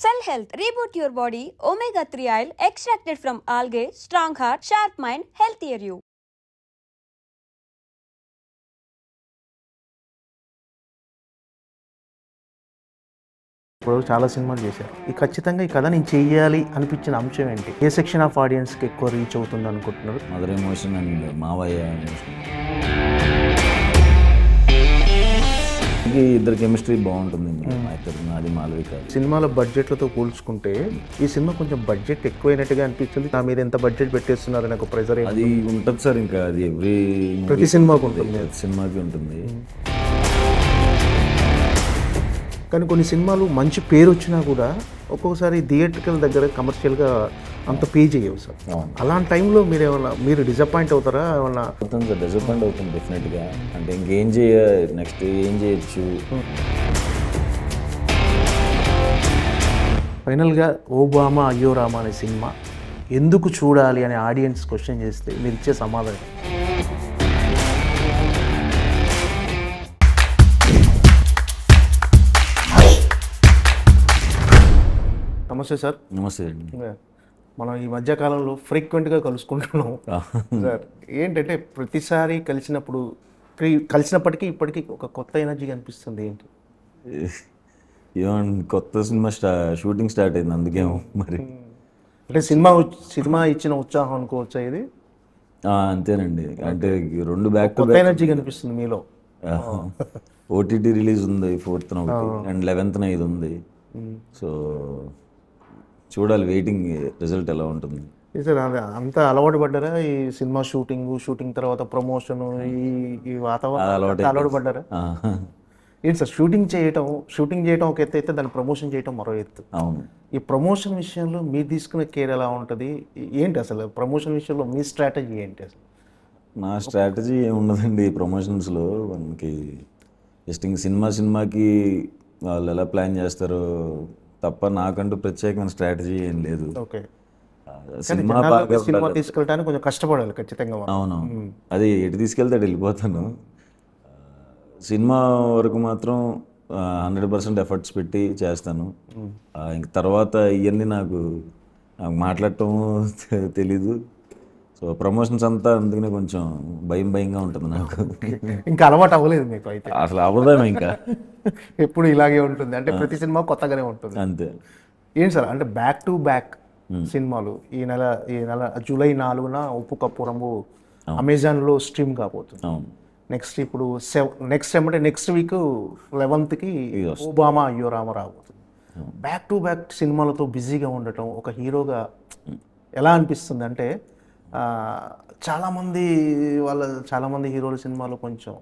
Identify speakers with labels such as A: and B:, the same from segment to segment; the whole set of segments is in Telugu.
A: Cell Health, reboot your body, omega-3 oil extracted from algae, strong heart, sharp mind, healthier you.
B: ఇప్పుడు చాలా సినిమాలు చేశారు. ఖచ్చితంగా ఈ కథ నేను చెయ్యాలి అనిపించిన అంశం ఏంటి? ఏ సెక్షన్ ఆఫ్ ఆడియన్స్కి ఎక్కువ రీచ్ అవుతుంది అనుకుంటున్నారు?
C: మదర్ ఎమోషన్ అండ్ మావయ్య ఎమోషన్. ఇద్దరు కెమిస్ట్రీ బాగుంటుంది. నాది మాలవిక.
B: సినిమాల బడ్జెట్లతో పోల్చుకుంటే ఈ సినిమా కొంచెం బడ్జెట్ ఎక్కువైనట్టుగా అనిపిస్తుంది. నా మీద ఎంత బడ్జెట్ పెట్టేస్తున్నారు అనే ఒక ప్రెజర్
C: అది ఉంటుంది సార్. ఇంకా అది
B: ప్రతి సినిమాకి ఉంటుంది.
C: సినిమాకి ఉంటుంది.
B: కానీ కొన్ని సినిమాలు మంచి పేరు వచ్చినా కూడా ఒక్కొక్కసారి థియేట్రికల్ దగ్గర కమర్షియల్గా అంత పే చేయవు సార్. అలాంటి టైంలో మీరు డిసప్పాయింట్ అవుతారా? ఏమన్నా
C: అవుతుంది సార్, డిసప్పాయింట్ అవుతుంది డెఫినెట్గా. అంటే ఇంకేం నెక్స్ట్ ఏం చేయొచ్చు.
B: ఫైనల్గా ఓబామా అయ్యో రామా అనే సినిమా ఎందుకు చూడాలి అనే ఆడియన్స్ క్వశ్చన్ చేస్తే మీరు ఇచ్చే సమాధానం? నమస్తే సార్.
C: నమస్తే అండి.
B: మనం ఈ మధ్యకాలంలో ఫ్రీక్వెంట్గా కలుసుకుంటున్నాం సార్. ఏంటంటే ప్రతిసారి కలిసినప్పటికీ ఇప్పటికీ ఒక కొత్త ఎనర్జీ కనిపిస్తుంది. ఏంటి
C: ఏమన్నా కొత్త సినిమా షూటింగ్ స్టార్ట్ అయింది, అందుకేమో మరి.
B: అంటే సినిమా ఇచ్చిన ఉత్సాహం అనుకోవచ్చా ఇది?
C: అంతేనండి. అంటే రెండు బ్యాక్ టు
B: కొత్త ఎనర్జీ కనిపిస్తుంది మీలో.
C: ఓటీటీ రిలీజ్ ఉంది 4th అండ్ 11th ఇది ఉంది. సో చూడాలి, వెయిటింగ్ రిజల్ట్ ఎలా ఉంటుంది.
B: సార్ అంతా అలవాటు పడ్డారా ఈ సినిమా షూటింగ్ తర్వాత ప్రమోషన్ ఈ వాతావరణం అలవాటు పడ్డారా? ఏంటి సార్ షూటింగ్ చేయటం ఒక ఎత్తు అయితే దాన్ని ప్రమోషన్ చేయటం మరో ఎత్తు.
C: అవును.
B: ఈ ప్రమోషన్ విషయంలో మీరు తీసుకునే కేర్ ఎలా ఉంటుంది? ఏంటి అసలు ప్రమోషన్ విషయంలో మీ స్ట్రాటజీ ఏంటి అసలు?
C: నా స్ట్రాటజీ ఏమున్నదండి ప్రమోషన్స్లో. మనకి జస్ట్ ఇంక సినిమాకి వాళ్ళు ఎలా ప్లాన్ చేస్తారో తప్ప నాకంటూ ప్రత్యేకమైన స్ట్రాటజీ ఏం లేదు.
B: ఓకే.
C: సినిమా
B: తీసుకెళ్ళడానికి కొంచెం కష్టపడాలి ఖచ్చితంగా.
C: అవును, అది ఎటు తీసుకెళ్తే అటు వెళ్ళిపోతాను. సినిమా వరకు మాత్రం 100% ఎఫర్ట్స్ పెట్టి చేస్తాను. ఇంక తర్వాత ఇవన్నీ నాకు మాట్లాడటం తెలీదు. సో ప్రమోషన్స్ అంతా అందుకనే కొంచెం భయంగా ఉంటుంది నాకు.
B: ఇంకా అలవాటు అవ్వలేదు మీకు అయితే?
C: అసలు అవ్వదేమో ఇంకా.
B: ఎప్పుడు ఇలాగే ఉంటుంది అంటే ప్రతి సినిమా కొత్తగానే ఉంటుంది
C: అంతే.
B: ఏంటి సార్ అంటే బ్యాక్ టు బ్యాక్ సినిమాలు ఈ నెల జూలై 4న ఉప్పు కప్పు రంగు అమెజాన్లో స్ట్రీమ్ కాబోతుంది. నెక్స్ట్ ఇప్పుడు నెక్స్ట్ వీక్ 11th ఓబామా అయ్యో రామ రాబోతుంది. బ్యాక్ టు బ్యాక్ సినిమాలతో బిజీగా ఉండటం ఒక హీరోగా ఎలా అనిపిస్తుంది? అంటే చాలామంది హీరోల సినిమాలు కొంచెం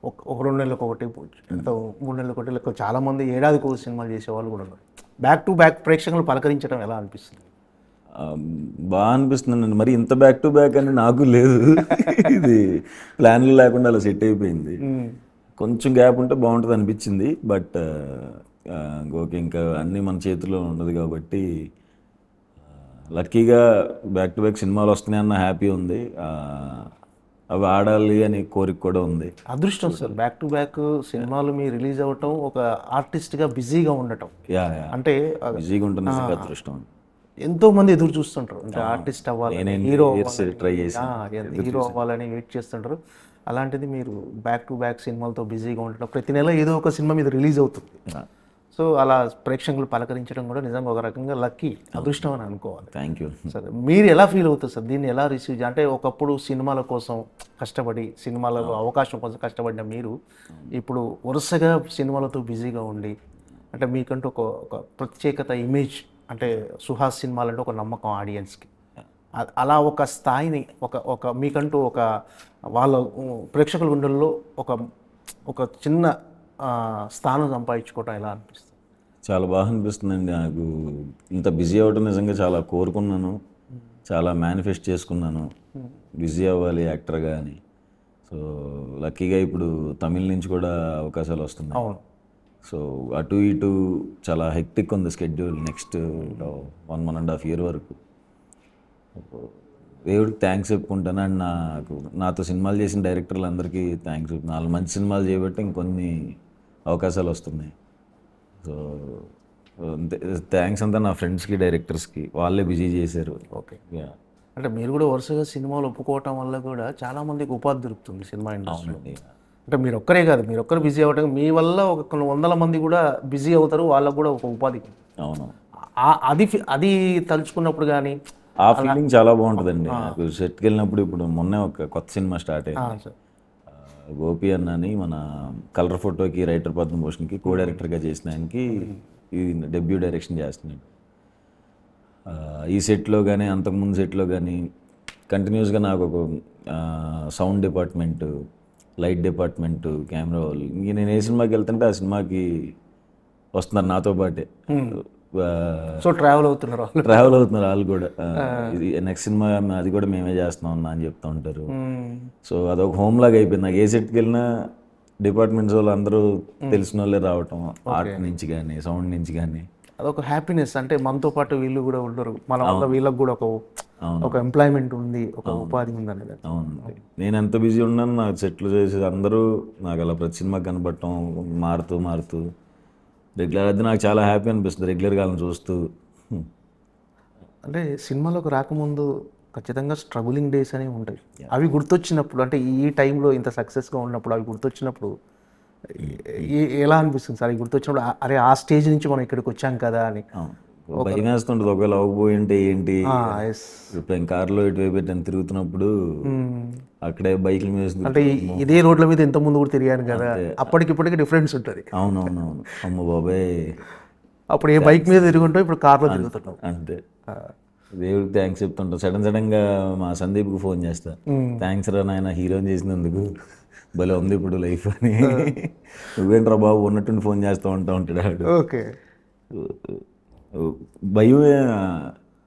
B: ఒక 2 నెలలకు ఒకటి 3 నెలలకు ఒకటి లెక్క చాలామంది ఏడాదికి ఒక సినిమాలు చేసేవాళ్ళు కూడా ఉన్నారు. బ్యాక్ టు బ్యాక్ ప్రేక్షకులు పలకరించడం ఎలా అనిపిస్తుంది?
C: బాగా అనిపిస్తుందండి. మరి ఇంత బ్యాక్ టు బ్యాక్ అని నాకు లేదు. ఇది ప్లాన్లు లేకుండా అలా సెట్ అయిపోయింది. కొంచెం గ్యాప్ ఉంటే బాగుంటుంది అనిపించింది. బట్ ఓకే, ఇంకా అన్నీ మన చేతిలో ఉండదు కాబట్టి లక్కీగా బ్యాక్ టు బ్యాక్ సినిమాలు వస్తున్నాయి అన్న హ్యాపీ ఉంది. అవి ఆడాలి అని కోరిక కూడా ఉంది.
B: అదృష్టం సార్. బ్యాక్ టు బ్యాక్ సినిమాలు మీ రిలీజ్ అవ్వటం, ఒక ఆర్టిస్ట్గా బిజీగా ఉండటం. అంటే
C: బిజీగా ఉంటుంది అదృష్టం.
B: ఎంతో మంది ఎదురు చూస్తుంటారు అంటే ఆర్టిస్ట్ అవ్వాలి, హీరో అవ్వాలని వెయిట్ చేస్తుంటారు. అలాంటిది మీరు బ్యాక్ టు బ్యాక్ సినిమాలతో బిజీగా ఉండటం, ప్రతి నెల ఏదో ఒక సినిమా మీద రిలీజ్ అవుతుంది. సో అలా ప్రేక్షకులు పలకరించడం కూడా నిజంగా ఒక రకంగా లక్కీ, అదృష్టం అని అనుకోవాలి.
C: Thank you.
B: సరే, మీరు ఎలా ఫీల్ అవుతారు సార్? దీన్ని ఎలా రిసీవ్? అంటే ఒకప్పుడు సినిమాల కోసం కష్టపడి, సినిమాలలో అవకాశం కోసం కష్టపడిన మీరు ఇప్పుడు వరుసగా సినిమాలతో బిజీగా ఉండి, అంటే మీకంటూ ఒక ప్రత్యేకత ఇమేజ్, అంటే సుహాస్ సినిమాలంటే ఒక నమ్మకం ఆడియన్స్కి. అలా ఒక స్థాయిని ఒక మీకంటూ ఒక వాళ్ళ ప్రేక్షకుల గుండెల్లో ఒక చిన్న స్థానం సంపాదించుకోవటం ఎలా అనిపిస్తుంది?
C: చాలా బాగా అనిపిస్తుందండి. నాకు ఇంత బిజీ అవ్వడం నిజంగా చాలా కోరుకున్నాను, చాలా మేనిఫెస్ట్ చేసుకున్నాను బిజీ అవ్వాలి యాక్టర్గా అని. సో లక్కీగా ఇప్పుడు తమిళ నుంచి కూడా అవకాశాలు వస్తున్నాయి.
B: అవును.
C: సో అటు ఇటు చాలా హెక్టిక్ ఉంది స్కెడ్యూల్ నెక్స్ట్ 1.5 year వరకు. దేవుడికి థ్యాంక్స్ చెప్పుకుంటాను. అండ్ నాతో సినిమాలు చేసిన డైరెక్టర్లు అందరికీ థ్యాంక్స్. 4 మంచి సినిమాలు చేయబట్టి ఇంకొన్ని అవకాశాలు వస్తున్నాయి. సో థ్యాంక్స్ అంతా నా ఫ్రెండ్స్కి డైరెక్టర్స్కి, వాళ్ళే బిజీ చేశారు.
B: ఓకే. అంటే మీరు కూడా వరుసగా సినిమాలు ఒప్పుకోవటం వల్ల కూడా చాలా మందికి ఉపాధి దొరుకుతుంది సినిమా ఇండస్ట్రీలో. అంటే మీరు ఒక్కరే కాదు, మీరు ఒక్కరు బిజీ అవ్వటం, మీ వల్ల ఒక కొన్ని వందల మంది కూడా బిజీ అవుతారు, వాళ్ళకు కూడా ఒక ఉపాధి.
C: అవును,
B: అది తలుచుకున్నప్పుడు కానీ
C: ఆ ఫీలింగ్ చాలా బాగుంటుందండి. నాకు సెట్కి వెళ్ళినప్పుడు, ఇప్పుడు మొన్నే ఒక కొత్త సినిమా స్టార్ట్ అయింది.
B: సార్
C: గోపి అన్న అని మన కలర్ ఫోటోకి రైటర్ పద్మభూషణ్కి కో డైరెక్టర్గా చేసిన ఆయనకి ఈ డెబ్యూ డైరెక్షన్ చేస్తున్నాడు. ఈ సెట్లో కానీ అంతకుముందు సెట్లో కానీ కంటిన్యూస్గా నాకు ఒక sound department, light department, camera వాళ్ళు, ఇంక నేను ఏ సినిమాకి వెళ్తుంటే ఆ సినిమాకి వస్తున్నారు నాతో పాటే.
B: సో ట్రావెల్ అవుతున్నారు
C: వాళ్ళు కూడా. ఇది నెక్స్ట్ సినిమా అది కూడా మేమే చేస్తున్నాం అన్న అని చెప్తూ ఉంటారు. సో అదొక హోమ్ లాగా అయిపోయింది నాకు. ఏ సెట్కి వెళ్ళినా డిపార్ట్మెంట్స్ వాళ్ళు అందరూ తెలిసిన వాళ్ళే రావటం, ఆర్ట్ నుంచి కానీ సౌండ్ నుంచి కానీ.
B: అదొక హ్యాపీనెస్. అంటే మనతో పాటు వీళ్ళు కూడా ఉండరు, మన వల్ల వీళ్ళకి కూడా ఒక ఎంప్లాయ్మెంట్ ఉంది, ఒక ఉపాధి ఉంది అనేది.
C: అవును, నేను ఎంత బిజీ ఉన్నాను, నాకు సెట్లు చేసి అందరూ నాకు అలా ప్రతి సినిమా కనపడటం, మారుతూ రెగ్యులర్, అది నాకు చాలా హ్యాపీ అనిపిస్తుంది రెగ్యులర్గా వాళ్ళని చూస్తూ.
B: అంటే సినిమాలోకి రాకముందు ఖచ్చితంగా స్ట్రగులింగ్ డేస్ అనేవి ఉంటాయి. అవి గుర్తొచ్చినప్పుడు, అంటే ఈ టైంలో ఇంత సక్సెస్గా ఉన్నప్పుడు అవి గుర్తొచ్చినప్పుడు ఎలా అనిపిస్తుంది సార్? అవి గుర్తొచ్చినప్పుడు అరే ఆ స్టేజ్ నుంచి మనం ఇక్కడికి వచ్చాం కదా అని
C: భయం వేస్తుంటుంది. ఒకవేళ అవ్వబోయి ఉంటే ఏంటి. ఇప్పుడు నేను కార్లో ఇటువైపు పెట్టాను తిరుగుతున్నప్పుడు అక్కడే బైక్ల మీద,
B: అంటే ఇదే రోడ్ల మీద ఇంత ముందు కూడా తిరిగాను కదా, అప్పటికిప్పటికి డిఫరెన్స్ ఉంటుంది.
C: అవునవునవును, అమ్మ బాబాయ్,
B: అప్పుడు ఏ బైక్ మీద తిరుగుంటాం, ఇప్పుడు కార్లో తిరుగుతుంటాం.
C: అంతే, దేవుడికి థ్యాంక్స్ చెప్తుంటా. సడన్గా మా సందీప్కి ఫోన్ చేస్తా, థ్యాంక్స్ రా నాయన హీరోని చేసినందుకు, భలే ఉంది ఇప్పుడు లైఫ్ అని. నువ్వేంట్రా బాబు ఉన్నట్టుండి ఫోన్ చేస్తూ ఉంటాడు.
B: ఓకే.
C: భయం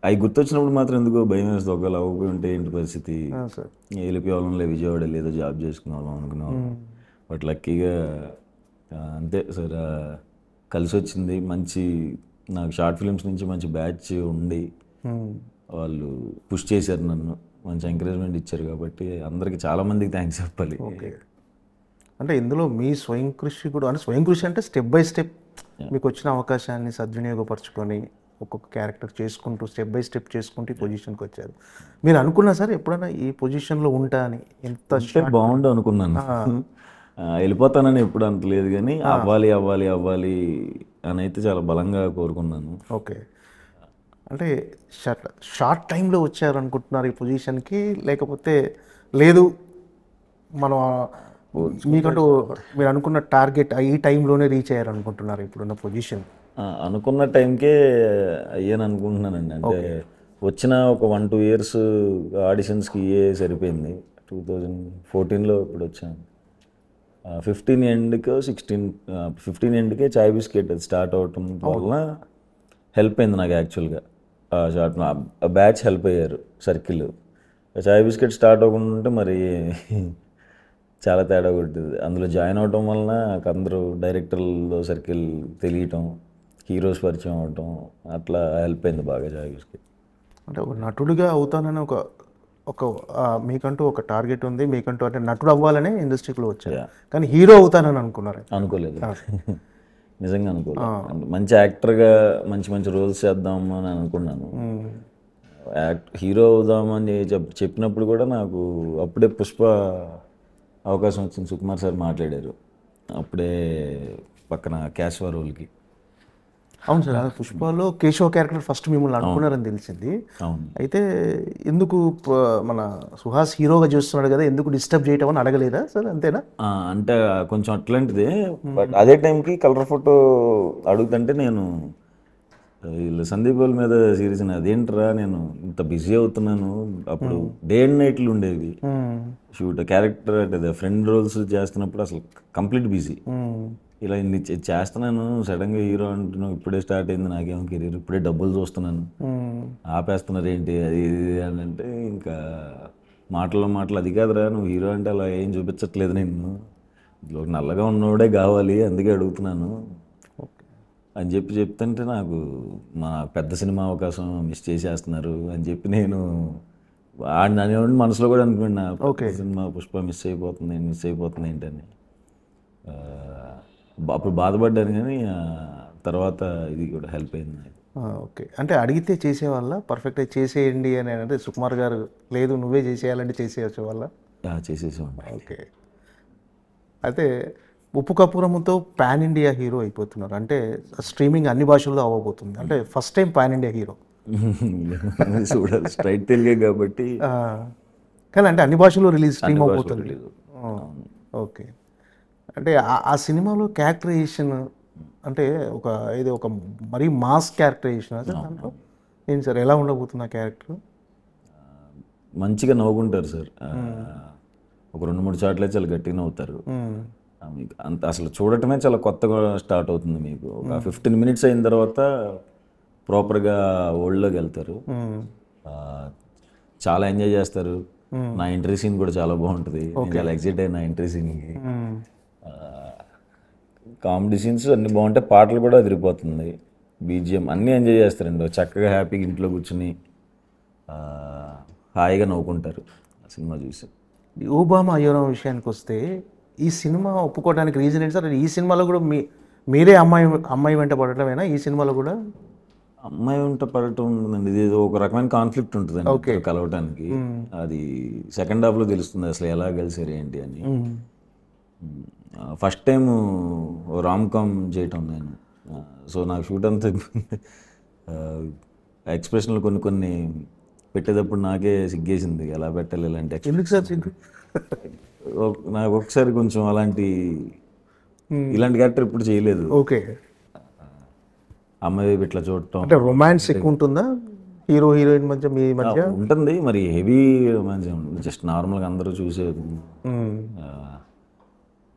C: అవి గుర్తొచ్చినప్పుడు మాత్రం ఎందుకో భయం వేస్తుంది. ఒకవేళ అవ్వకపోయి ఉంటే ఏంటి పరిస్థితి, వెళ్ళిపోవాలం లే, విజయవాడ లేదో జాబ్ చేసుకున్నాం అనుకున్నాం. బట్ లక్కీగా అంతే సార్, కలిసి వచ్చింది. మంచి నాకు షార్ట్ ఫిల్మ్స్ నుంచి మంచి బ్యాచ్ ఉండి వాళ్ళు పుష్ చేశారు నన్ను, మంచి ఎంకరేజ్మెంట్ ఇచ్చారు. కాబట్టి అందరికి చాలామందికి థ్యాంక్స్ చెప్పాలి.
B: అంటే ఇందులో మీ స్వయం కృషి కూడా, అంటే స్వయం కృషి అంటే స్టెప్ బై స్టెప్ మీకు వచ్చిన అవకాశాన్ని సద్వినియోగపరచుకొని ఒక్కొక్క క్యారెక్టర్ చేసుకుంటూ స్టెప్ బై స్టెప్ చేసుకుంటూ ఈ పొజిషన్కి వచ్చారు. మీరు అనుకున్నా సార్ ఎప్పుడైనా ఈ పొజిషన్లో ఉంటా అని? ఎంత
C: బాగుండు అనుకున్నాను, వెళ్ళిపోతానని ఎప్పుడు అంతలేదు, కానీ అవ్వాలి అని అయితే చాలా బలంగా కోరుకున్నాను.
B: ఓకే. అంటే షార్ట్ టైంలో వచ్చారనుకుంటున్నారు ఈ పొజిషన్కి, లేకపోతే లేదు మనం మీకంటూ మీరు అనుకున్న టార్గెట్ ఈ టైంలోనే రీచ్ అయ్యారనుకుంటున్నారు ఇప్పుడున్న పొజిషన్?
C: అనుకున్న టైంకే అయ్యాను అనుకుంటున్నానండి. అంటే వచ్చిన ఒక 1-2 ఇయర్స్ ఆడిషన్స్కి సరిపోయింది. 2014లో ఇప్పుడు వచ్చాను. 15 ఎండ్కో 15 ఎండ్కే చాయ్ బిస్కెట్ అది స్టార్ట్ అవటం వల్ల హెల్ప్ అయింది నాకు. యాక్చువల్గా బ్యాచ్ హెల్ప్ అయ్యారు, సర్కిల్. చాయ్ బిస్కెట్ స్టార్ట్ అవ్వకుండా ఉంటే మరి చాలా తేడా కొడుతుంది. అందులో జాయిన్ అవటం వలన అందరూ డైరెక్టర్లో సర్కిల్ తెలియటం, హీరోస్ పరిచయం అవటం, అట్లా హెల్ప్ అయింది బాగా చాయ్ బిస్కెట్.
B: అంటే ఒక నటుడిగా అవుతానని ఒక మీకంటూ ఒక టార్గెట్ ఉంది, మీకంటూ అంటే నటుడు అవ్వాలనే ఇండస్ట్రీలో వచ్చారు, కానీ హీరో అవుతానని అనుకున్నారు?
C: అనుకోలేదు, నిజంగా అనుకోలేదు. మంచి యాక్టర్గా మంచి రోల్స్ చేద్దాము అని అనుకున్నాను. హీరో అవుదామని చెప్పినప్పుడు కూడా నాకు అప్పుడే పుష్ప అవకాశం వచ్చింది. సుకుమార్ సార్ మాట్లాడారు అప్పుడే పక్కన కేశవ రోల్కి.
B: అవును సార్, పుష్పలో కేశవ క్యారెక్టర్ ఫస్ట్ మిమ్మల్ని అనుకున్నారని తెలిసింది.
C: అవును.
B: అయితే ఎందుకు మన సుహాస్ హీరోగా చూస్తున్నాడు కదా, ఎందుకు డిస్టర్బ్ చేయటం అని అడగలేదా సార్? అంతేనా?
C: అంటే కొంచెం అట్లాంటిదే. బట్ అదే టైంకి కలర్ ఫోటో అడుగుతుంటే నేను వీళ్ళు సందీప్ వాళ్ళ మీద సీరియస్, అదేంట్రా నేను ఇంత బిజీ అవుతున్నాను. అప్పుడు డే అండ్ నైట్లు ఉండేవి షూట్, క్యారెక్టర్ అంటే ఫ్రెండ్ రోల్స్ చేస్తున్నప్పుడు అసలు కంప్లీట్ బిజీ. ఇలా ఇన్ని చేస్తున్నాను, సడన్గా హీరో అంటున్నావు, ఇప్పుడే స్టార్ట్ అయింది నాకేమో కెరీర్, ఇప్పుడే డబ్బులు చూస్తున్నాను, ఆపేస్తున్నారు ఏంటి అది ఇది అని అంటే, ఇంకా మాటలు అది కాదురా, నువ్వు హీరో అంటే అలా ఏం చూపించట్లేదు, నేను నల్లగా ఉన్నోడే కావాలి అందుకే అడుగుతున్నాను అని చెప్తుంటే నాకు మా పెద్ద సినిమా అవకాశం మిస్ చేసేస్తున్నారు అని చెప్పి నేను అనేవాడిని. మనసులో కూడా అనుకున్నా, సినిమా పుష్ప మిస్ అయిపోతుంది ఏంటని. అప్పుడు బాధపడ్డాను, కానీ తర్వాత ఇది కూడా హెల్ప్ అయింది నాకు.
B: ఓకే. అంటే అడిగితే చేసేవాళ్ళ పర్ఫెక్ట్గా చేసేయండి అని అంటే సుకుమార్ గారు లేదు నువ్వే చేసేయాలంటే చేసేయచ్చు వాళ్ళ?
C: చేసేసామండి.
B: ఓకే. అయితే ఉప్పు కప్పురముతో పాన్ ఇండియా హీరో అయిపోతున్నారు. అంటే స్ట్రీమింగ్ అన్ని భాషల్లో అవ్వబోతుంది. అంటే first time pan India hero.
C: చూడాలి, స్ట్రైట్ తెలుగే కాబట్టి.
B: కానీ అంటే అన్ని భాషల్లో స్ట్రీమ్
C: భాషలో
B: అవబోతుంది.
C: release.
B: ఓకే. అంటే ఆ సినిమాలో క్యారెక్టరైజేషన్ అంటే ఒక మరీ మాస్ క్యారెక్టరైజేషన్ సార్ దాంట్లో ఏంటి సార్ ఎలా ఉండబోతుంది ఆ క్యారెక్టర్?
C: మంచిగా నవ్వుకుంటారు సార్. ఒక 2-3 చోట్ల చాలా గట్టిగా నవ్వుతారు. మీకు అంత అసలు చూడటమే చాలా కొత్తగా స్టార్ట్ అవుతుంది మీకు. ఒక 15 minutes అయిన తర్వాత ప్రాపర్గా వరల్డ్లోకి వెళ్తారు. చాలా ఎంజాయ్ చేస్తారు. నా ఎంట్రీ సీన్ కూడా చాలా బాగుంటుంది. నేను చాలా ఎక్సైట్ అయిన నా ఎంట్రీ సీన్కి. కామెడీ సీన్స్ అన్నీ బాగుంటాయి, పాటలు కూడా అదిరిపోతుంది, బీజిఎం అన్నీ ఎంజాయ్ చేస్తారండి. చక్కగా హ్యాపీగా ఇంట్లో కూర్చుని హాయిగా నవ్వుకుంటారు ఆ సినిమా చూసి.
B: ఓబామా అయ్యోరాం విషయానికి వస్తే ఈ సినిమా ఒప్పుకోవడానికి రీజన్ ఏంటి సార్? ఈ సినిమాలో కూడా మీరే అమ్మాయి వెంట పడటమేనా ఈ సినిమాలో కూడా?
C: అమ్మాయి వెంట పడటం ఉంటుందండి. ఇది ఒక రకమైన కాన్ఫ్లిక్ట్ ఉంటుందండి ఇద్దరు కలవటానికి. అది సెకండ్ హాఫ్లో తెలుస్తుంది అసలు ఎలా కలిసారు ఏంటి అని. ఫస్ట్ టైం రామ్ కామ్ చేయటం నేను. సో నాకు షూట్ అంతా ఎక్స్ప్రెషన్లు కొన్ని పెట్టేటప్పుడు నాకే సిగ్గేసింది ఎలా పెట్టాలి ఇలాంటి
B: ఎందుకు
C: ఎక్స్ప్రెషన్.
B: సార్ సిగ్గు?
C: నాకు ఒకసారి కొంచెం ఇలాంటి క్యారెక్టర్ ఇప్పుడు చేయలేదు.
B: ఓకే.
C: అమ్మాయి ఇట్లా చూడటం
B: అంటే రొమాన్స్ ఎక్కువ ఉంటుందా హీరో హీరోయిన్ మధ్య మీ మధ్య?
C: ఉంటుంది, మరి హెవీ రొమాన్స్ జస్ట్ నార్మల్గా అందరూ చూసేది.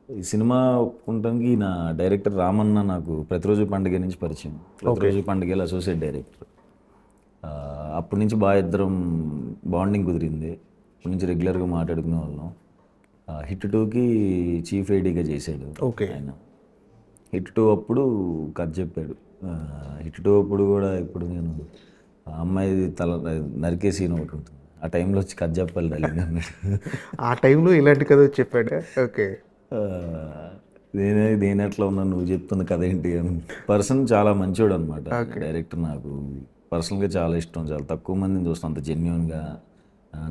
C: ఈ సినిమా ఒప్పుకుంటానికి నా డైరెక్టర్ రామన్న నాకు ప్రతిరోజు పండుగ నుంచి పరిచయం. ప్రతిరోజు పండుగలో అసోసియేట్ డైరెక్టర్. అప్పటి నుంచి బాగా ఇద్దరం బాండింగ్ కుదిరింది. అప్పటి నుంచి రెగ్యులర్గా మాట్లాడుకునే వాళ్ళం. హిట్ 2కి చీఫ్ ఐడీగా చేశాడు ఆయన. హిట్ 2 అప్పుడు కథ చెప్పాడు. హిట్ 2 అప్పుడు కూడా ఇప్పుడు నేను అమ్మాయి తల నరికే సీన్ ఒకటి ఉంటుంది, ఆ టైంలో వచ్చి కథ చెప్పాలి డార్లింగ్ అన్నాడు.
B: ఆ టైంలో ఇలాంటి కథ చెప్పాడు. ఓకే.
C: నేను ఎట్లా ఉన్నాను నువ్వు చెప్తున్న కథ ఏంటి అని. పర్సన్ చాలా మంచోడు అనమాట డైరెక్టర్. నాకు పర్సనల్గా చాలా ఇష్టం. చాలా తక్కువ మందిని చూస్తాను అంత జెన్యున్గా.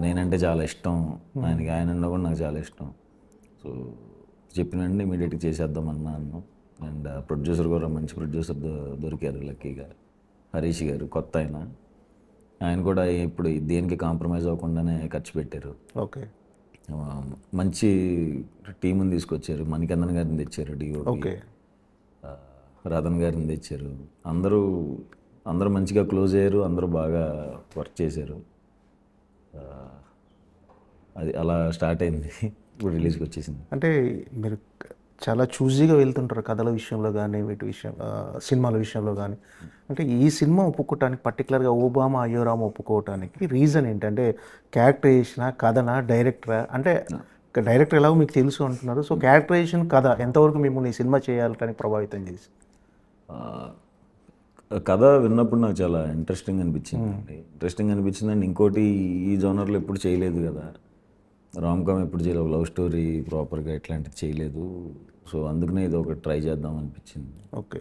C: నేనంటే చాలా ఇష్టం ఆయనకి. ఆయన కూడా నాకు చాలా ఇష్టం. సో చెప్పిన వెంటనే ఇమీడియట్గా చేసేద్దాం అన్నాను. అండ్ ప్రొడ్యూసర్ కూడా మంచి ప్రొడ్యూసర్ దొరికారు లక్కీగా, హరీష్ గారు, కొత్త ఆయన కూడా ఇప్పుడు దేనికి కాంప్రమైజ్ అవ్వకుండానే ఖర్చు పెట్టారు.
B: ఓకే.
C: మంచి టీముని తీసుకొచ్చారు. మణికందన్ గారిని తెచ్చారు డిఓపి, రతన్ గారిని తెచ్చారు. అందరూ మంచిగా క్లోజ్ అయ్యారు, అందరూ బాగా వర్క్ చేశారు. అది అలా స్టార్ట్ అయింది, ఇప్పుడు రిలీజ్కి వచ్చేసింది.
B: అంటే మీరు చాలా చూజీగా వెళ్తుంటారు కథల విషయంలో కానీ వీటి సినిమాల విషయంలో కానీ. అంటే ఈ సినిమా ఒప్పుకోవటానికి పర్టికులర్గా ఓబామా అయ్యోరామ్ ఒప్పుకోవటానికి రీజన్ ఏంటంటే క్యారెక్టరైజేషనా, కథనా, డైరెక్టరా? అంటే డైరెక్టర్ ఎలాగో మీకు తెలుసు అంటున్నారు. సో క్యారెక్టరైజేషన్, కథ ఎంతవరకు మిమ్మల్ని ఈ సినిమా చేయాలని ప్రభావితం చేసి?
C: కథ విన్నప్పుడు నాకు చాలా ఇంట్రెస్టింగ్ అనిపించింది అండి. ఇంకోటి ఈ జోనర్లో ఎప్పుడు చేయలేదు కదా, రామ్ కామ్ ఎప్పుడు చేయలేదు, లవ్ స్టోరీ ప్రాపర్గా ఇట్లాంటిది చేయలేదు. సో అందుకనే ఇది ఒకటి ట్రై చేద్దాం అనిపించింది.
B: ఓకే.